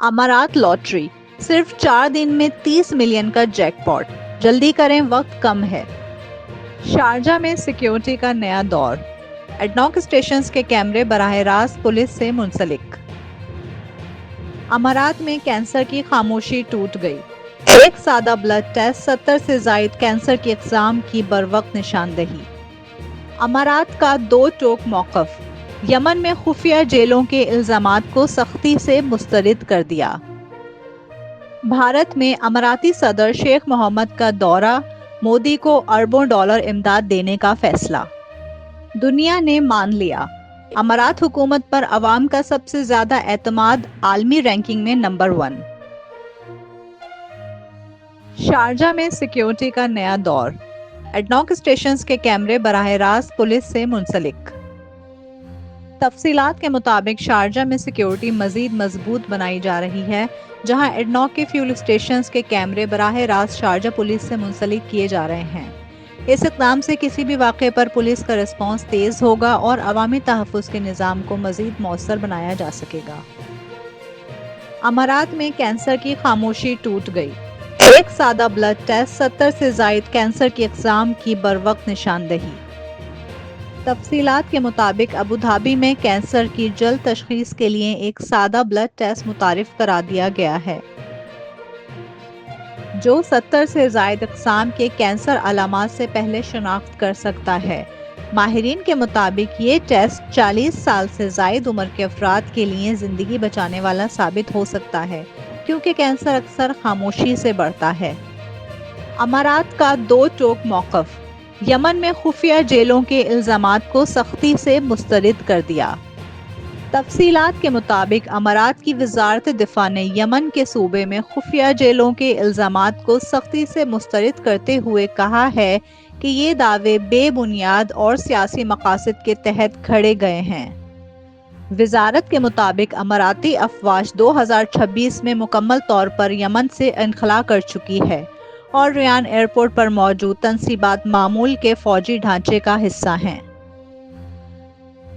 امارات لاٹری صرف 4 دن میں 30 ملین کا جیک پاٹ، جلدی کریں وقت کم ہے۔ شارجہ میں سیکیورٹی کا نیا دور، ایڈناک اسٹیشنز کے کیمرے براہ راست پولیس سے منسلک۔ امارات میں کینسر کی خاموشی ٹوٹ گئی، ایک سادہ بلڈ ٹیسٹ 70 سے زائد کینسر کی اقسام کی بروقت نشاندہی۔ امارات کا دو ٹوک موقف، یمن میں خفیہ جیلوں کے الزامات کو سختی سے مسترد کر دیا۔ بھارت میں اماراتی صدر شیخ محمد کا دورہ، مودی کو اربوں ڈالر امداد دینے کا فیصلہ۔ دنیا نے مان لیا، امارات حکومت پر عوام کا سب سے زیادہ اعتماد، عالمی رینکنگ میں نمبر 1۔ شارجہ میں سیکیورٹی کا نیا دور، ایڈناک اسٹیشنز کے کیمرے براہ راست پولیس سے منسلک۔ تفصیلات کے مطابق شارجہ میں سیکیورٹی مزید مضبوط بنائی جا رہی ہے، جہاں ایڈناک کے فیول اسٹیشنز کے کیمرے براہ راست شارجہ پولیس سے منسلک کیے جا رہے ہیں۔ اس اقدام سے کسی بھی واقعے پر پولیس کا رسپانس تیز ہوگا اور عوامی تحفظ کے نظام کو مزید مؤثر بنایا جا سکے گا۔ امارات میں کینسر کی خاموشی ٹوٹ گئی، ایک سادہ بلڈ ٹیسٹ 70 سے زائد کینسر کی اقسام کی بروقت نشاندہی۔ تفصیلات کے مطابق ابوظہبی میں کینسر کی جلد تشخیص کے لیے ایک سادہ بلڈ ٹیسٹ متعارف کرا دیا گیا ہے، جو 70 سے زائد اقسام کے کینسر علامات سے پہلے شناخت کر سکتا ہے۔ ماہرین کے مطابق یہ ٹیسٹ 40 سال سے زائد عمر کے افراد کے لیے زندگی بچانے والا ثابت ہو سکتا ہے، کیونکہ کینسر اکثر خاموشی سے بڑھتا ہے۔ امارات کا دو ٹوک موقف، یمن میں خفیہ جیلوں کے الزامات کو سختی سے مسترد کر دیا۔ تفصیلات کے مطابق امارات کی وزارت دفاع نے یمن کے صوبے میں خفیہ جیلوں کے الزامات کو سختی سے مسترد کرتے ہوئے کہا ہے کہ یہ دعوے بے بنیاد اور سیاسی مقاصد کے تحت کھڑے گئے ہیں۔ وزارت کے مطابق اماراتی افواج 2026 میں مکمل طور پر یمن سے انخلا کر چکی ہے اور ریان ایئرپورٹ پر موجود تنصیبات معمول کے فوجی ڈھانچے کا حصہ ہیں۔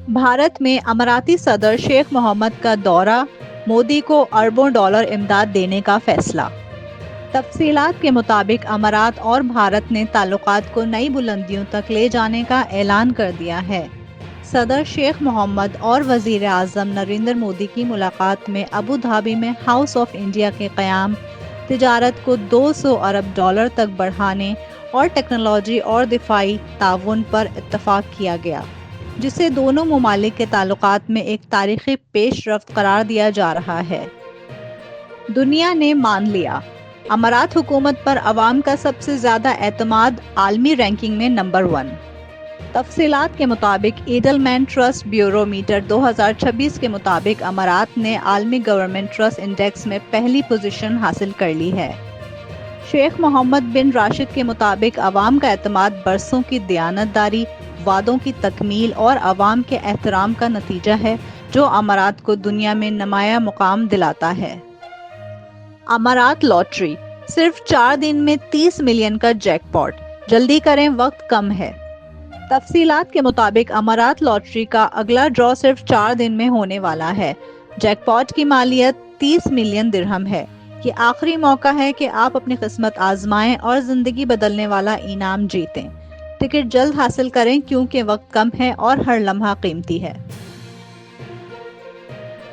بھارت میں اماراتی صدر شیخ محمد کا دورہ، مودی کو اربوں ڈالر امداد دینے کا فیصلہ۔ تفصیلات کے مطابق امارات اور بھارت نے تعلقات کو نئی بلندیوں تک لے جانے کا اعلان کر دیا ہے۔ صدر شیخ محمد اور وزیر اعظم نریندر مودی کی ملاقات میں ابوظہبی میں ہاؤس آف انڈیا کے قیام، تجارت کو 200 ارب ڈالر تک بڑھانے اور ٹیکنالوجی اور دفاعی تعاون پر اتفاق کیا گیا، جسے دونوں ممالک کے تعلقات میں ایک تاریخی پیش رفت قرار دیا جا رہا ہے۔ دنیا نے مان لیا، امارات حکومت پر عوام کا سب سے زیادہ اعتماد، عالمی رینکنگ میں نمبر 1۔ تفصیلات کے مطابق ایڈلمین ٹرسٹ بیورو میٹر 2026 کے مطابق امارات نے عالمی گورنمنٹ ٹرسٹ انڈیکس میں پہلی پوزیشن حاصل کر لی ہے۔ شیخ محمد بن راشد کے مطابق عوام کا اعتماد برسوں کی دیانتداری، وعدوں کی تکمیل اور عوام کے احترام کا نتیجہ ہے، جو امارات کو دنیا میں نمایاں مقام دلاتا ہے۔ امارات لاٹری صرف 4 دن میں 30 ملین کا جیک پاٹ، جلدی کریں وقت کم ہے۔ تفصیلات کے مطابق امارات لاٹری کا اگلا ڈرا صرف 4 دن میں ہونے والا ہے۔ جیک پاٹ کی مالیت 30 ملین درہم ہے۔ یہ آخری موقع ہے کہ آپ اپنی قسمت آزمائیں اور زندگی بدلنے والا انعام جیتیں۔ ٹکٹ جلد حاصل کریں کیونکہ وقت کم ہے اور ہر لمحہ قیمتی ہے۔